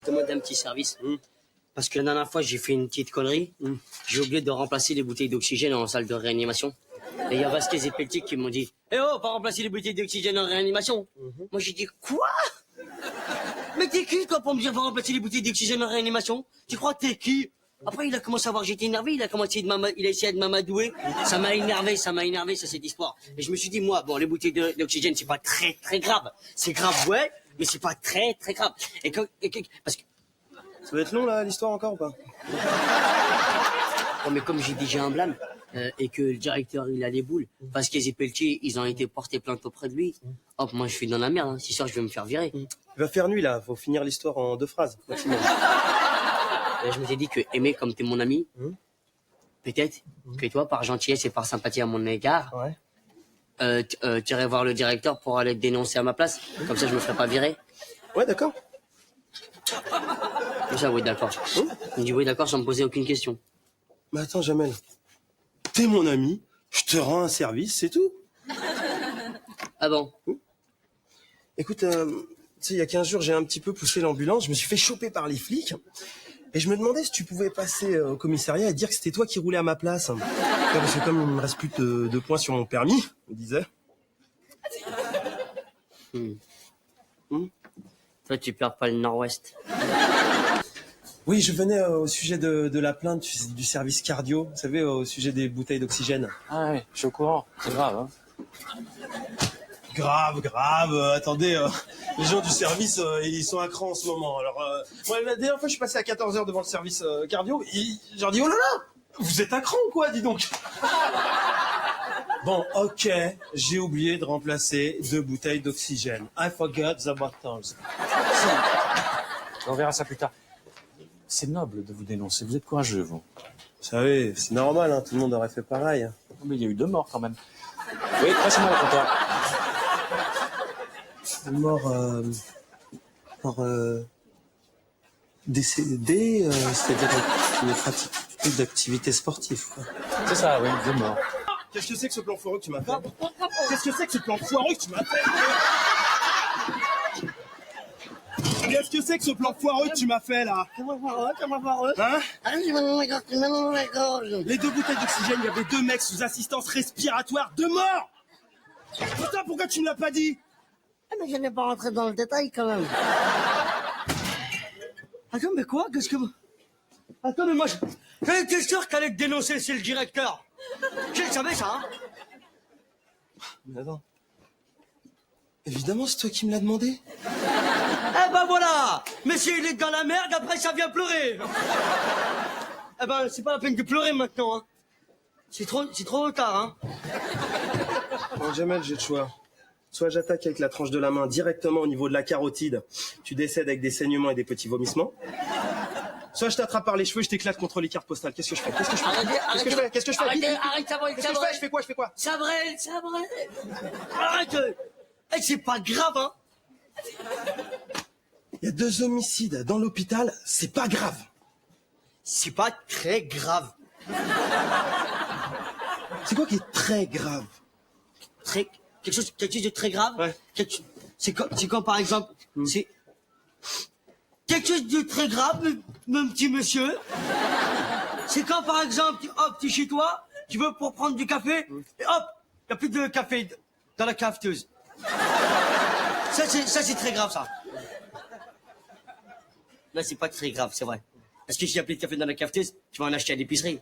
demander un petit service. Parce que la dernière fois, j'ai fait une petite connerie. J'ai oublié de remplacer les bouteilles d'oxygène en salle de réanimation. Et il y a Vasquez et Pelletier qui m'ont dit « Eh oh, pas remplacer les bouteilles d'oxygène en réanimation !» Moi, j'ai dit « Quoi ? Mais t'es qui, toi, pour me dire « Va remplacer les bouteilles d'oxygène en réanimation ?» Tu crois que t'es qui ? Après, il a commencé à voir que j'étais énervé, il a essayé de m'amadouer. Ça m'a énervé, ça, cette histoire. Et je me suis dit, moi, bon, les bouteilles d'oxygène, c'est pas très, très grave. C'est grave, ouais, mais c'est pas très, très grave. Parce que... Ça va être long, là, l'histoire, encore, ou pas? Oh, mais comme j'ai déjà un blâme, et que le directeur, il a les boules, parce qu'ils et Pelletier, ils ont été portés plainte auprès de lui. Hop, moi, je suis dans la merde, hein. Si soir, je vais me faire virer. Il va faire nuit, là. Faut finir l'histoire en 2 phrases, maximum. Et je me suis dit que, Aimé, comme t'es mon ami, peut-être que toi, par gentillesse et par sympathie à mon égard, tu irais voir le directeur pour aller te dénoncer à ma place. Comme ça, je me ferais pas virer. Ouais, d'accord. Comme ça, oui, d'accord. Il me dit oui, d'accord, sans me poser aucune question. Mais attends, Jamel. T'es mon ami, je te rends un service, c'est tout. Ah bon? Écoute, tu sais, il y a 15 jours, j'ai un petit peu poussé l'ambulance, je me suis fait choper par les flics. Et je me demandais si tu pouvais passer au commissariat et dire que c'était toi qui roulais à ma place. Parce que comme il me reste plus de points sur mon permis, on disait. Toi, tu perds pas le nord-ouest. Oui, je venais au sujet de la plainte du service cardio, vous savez, au sujet des bouteilles d'oxygène. Ah oui, je suis au courant, c'est grave, hein. Grave, attendez, les gens du service, ils sont à cran en ce moment. Alors, moi, la dernière fois, je suis passé à 14h devant le service cardio, je leur dis, oh là là, vous êtes à cran ou quoi, dis donc. Bon, ok, j'ai oublié de remplacer 2 bouteilles d'oxygène. I forgot the bottles. On verra ça plus tard. C'est noble de vous dénoncer, vous êtes courageux, vous. Vous savez, c'est normal, hein, tout le monde aurait fait pareil. Mais il y a eu 2 morts quand même. Oui, passez-moi le comptoir. Mort décédé, c'est-à-dire qu'il ne pratique plus d'activité sportive, quoi. C'est ça, oui, 2 morts. Qu'est-ce que c'est que ce plan foireux que tu m'as fait? Qu'est-ce que c'est que ce plan foireux que tu m'as fait? Qu'est-ce que c'est que ce plan foireux que tu m'as fait, là? Comment foireux? Hein? Les 2 bouteilles d'oxygène, il y avait 2 mecs sous assistance respiratoire, 2 morts! Putain, pourquoi tu me l'as pas dit? Ah, mais je n'ai pas rentré dans le détail, quand même. Attends, mais quoi? Qu'est-ce que... Attends, mais moi, j'étais sûr qu'elle allait te dénoncer, c'est le directeur. Je le savais, ça, hein? Mais attends. Évidemment, c'est toi qui me l'as demandé. Eh ben voilà! Monsieur, il est dans la merde, après ça vient pleurer. Eh ben, c'est pas la peine de pleurer maintenant, hein. C'est trop tard, hein. Bon, Jamel, j'ai le choix. Soit j'attaque avec la tranche de la main directement au niveau de la carotide, tu décèdes avec des saignements et des petits vomissements. Soit je t'attrape par les cheveux, je t'éclate contre les cartes postales. Qu'est-ce que je fais? Qu'est-ce que je fais? Qu'est-ce que je fais? Arrête, Sabrel, Qu'est-ce que je fais? Je fais quoi? Sabrel. Arrête. Eh, c'est pas grave, hein. Il y a 2 homicides dans l'hôpital, c'est pas grave. C'est pas très grave. C'est quoi qui est très grave? Quelque chose de très grave? Ouais. C'est quand, par exemple, c'est... Quelque chose de très grave, mon petit monsieur. C'est quand, par exemple, hop, tu es chez toi, tu veux pour prendre du café, et hop, il n'y a plus de café dans la cafeteuse. Ça, c'est très grave, ça. Là, c'est pas très grave, c'est vrai. Parce que s'il n'y a plus de café dans la cafeteuse, tu vas en acheter à l'épicerie.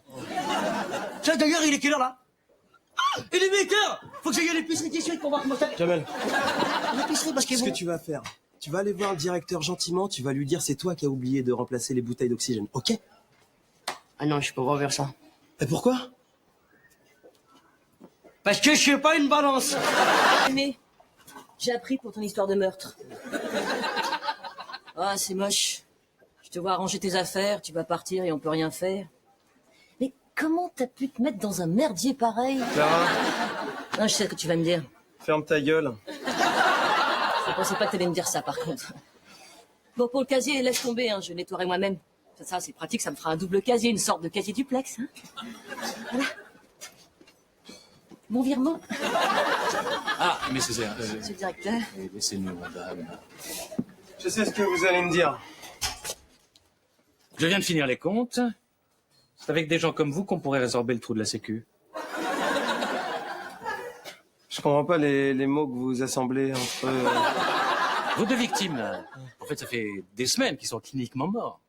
Tiens, d'ailleurs, il est quelle heure, là? Ah, il est 8h! Faut que j'aille à l'épicerie tout de suite pour voir comment ça... Jamel, L'épicerie, parce que... qu'est-ce que tu vas faire? Tu vas aller voir le directeur gentiment, tu vas lui dire c'est toi qui as oublié de remplacer les bouteilles d'oxygène, ok? Ah non, je peux pas faire ça. Et pourquoi? Parce que je suis pas une balance. Mais j'ai appris pour ton histoire de meurtre. Ah, c'est moche. Je te vois ranger tes affaires, tu vas partir et on peut rien faire. Mais comment t'as pu te mettre dans un merdier pareil? Clara, Non, je sais ce que tu vas me dire. ferme ta gueule. Je pensais pas que t'allais me dire ça, par contre. Bon, pour le casier, laisse tomber, hein, je nettoierai moi-même. Ça, c'est pratique, ça me fera un double casier, une sorte de casier duplex. Hein. Voilà. Bon virement. Ah, mais c'est ça. Monsieur le directeur. Laissez-nous, madame. Je sais ce que vous allez me dire. Je viens de finir les comptes. C'est avec des gens comme vous qu'on pourrait résorber le trou de la sécu. Je comprends pas les mots que vous assemblez entre... Vos deux victimes, là, en fait, ça fait des semaines qu'ils sont cliniquement morts.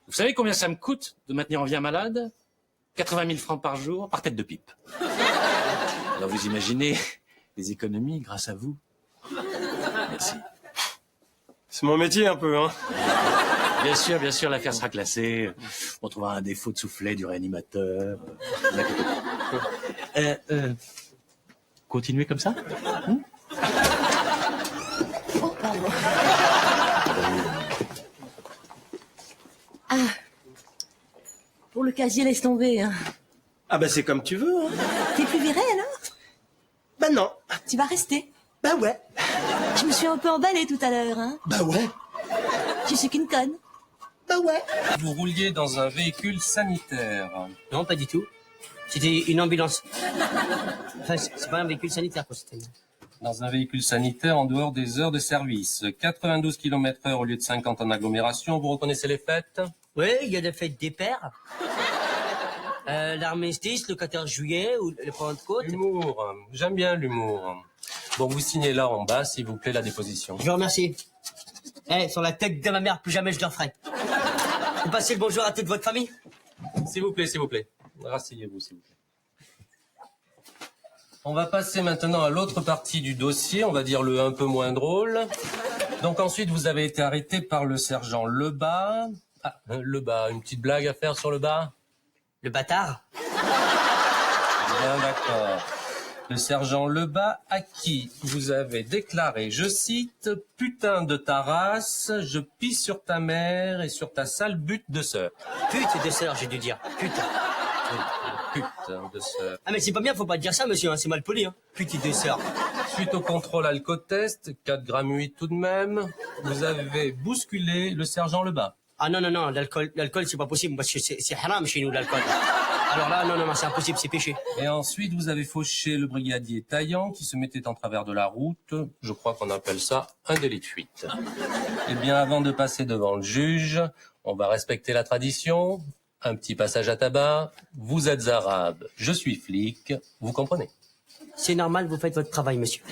Vous savez combien ça me coûte de maintenir en vie un malade? 80 000 francs par jour, par tête de pipe. Alors vous imaginez les économies grâce à vous. Merci. C'est mon métier un peu, hein. Bien sûr, l'affaire sera classée. On trouvera un défaut de soufflet du réanimateur. Ne vous inquiétez pas. Continuez comme ça? Oh, pardon. Ah. Pour le casier, laisse tomber. Hein. Ah bah c'est comme tu veux, hein. T'es plus viré alors? Bah non. Tu vas rester. Bah ouais. Je me suis un peu emballée tout à l'heure. Hein. Bah ouais. Je suis qu'une conne. Bah ouais. Vous rouliez dans un véhicule sanitaire. Non, pas du tout. C'était une ambulance. Enfin, c'est pas un véhicule sanitaire, quoi. C'était... Dans un véhicule sanitaire en dehors des heures de service. 92 km/h au lieu de 50 en agglomération. Vous reconnaissez les fêtes? Oui, il y a la fête des pères. L'armistice, le 14 juillet ou le Pentecôte. L'humour. J'aime bien l'humour. Bon, vous signez là en bas, s'il vous plaît, la déposition. Je vous remercie. Eh, sur la tête de ma mère, plus jamais je le referai. Vous passez le bonjour à toute votre famille? S'il vous plaît, s'il vous plaît. Rasseyez-vous, s'il vous plaît. On va passer maintenant à l'autre partie du dossier, on va dire le un peu moins drôle. Donc ensuite, vous avez été arrêté par le sergent Lebas. Ah, Lebas, une petite blague à faire sur Lebas? Le bâtard. Bien d'accord. Le sergent Lebas à qui vous avez déclaré, je cite, « Putain de ta race, je pisse sur ta mère et sur ta sale butte de sœur. » Pute de sœur, j'ai dû dire. Putain. Putain de sœur. Ah mais c'est pas bien, faut pas dire ça, monsieur, hein, c'est mal poli. Hein. Pute de sœur. Suite au contrôle alcotest, 4 grammes 8 tout de même, vous avez bousculé le sergent Lebas. Ah non, l'alcool c'est pas possible, parce que c'est haram chez nous, l'alcool. Alors là, non, c'est impossible, c'est péché. Et ensuite, vous avez fauché le brigadier Taillant qui se mettait en travers de la route. Je crois qu'on appelle ça un délit de fuite. Eh bien, avant de passer devant le juge, on va respecter la tradition. Un petit passage à tabac. Vous êtes arabe, je suis flic. Vous comprenez? C'est normal, vous faites votre travail, monsieur.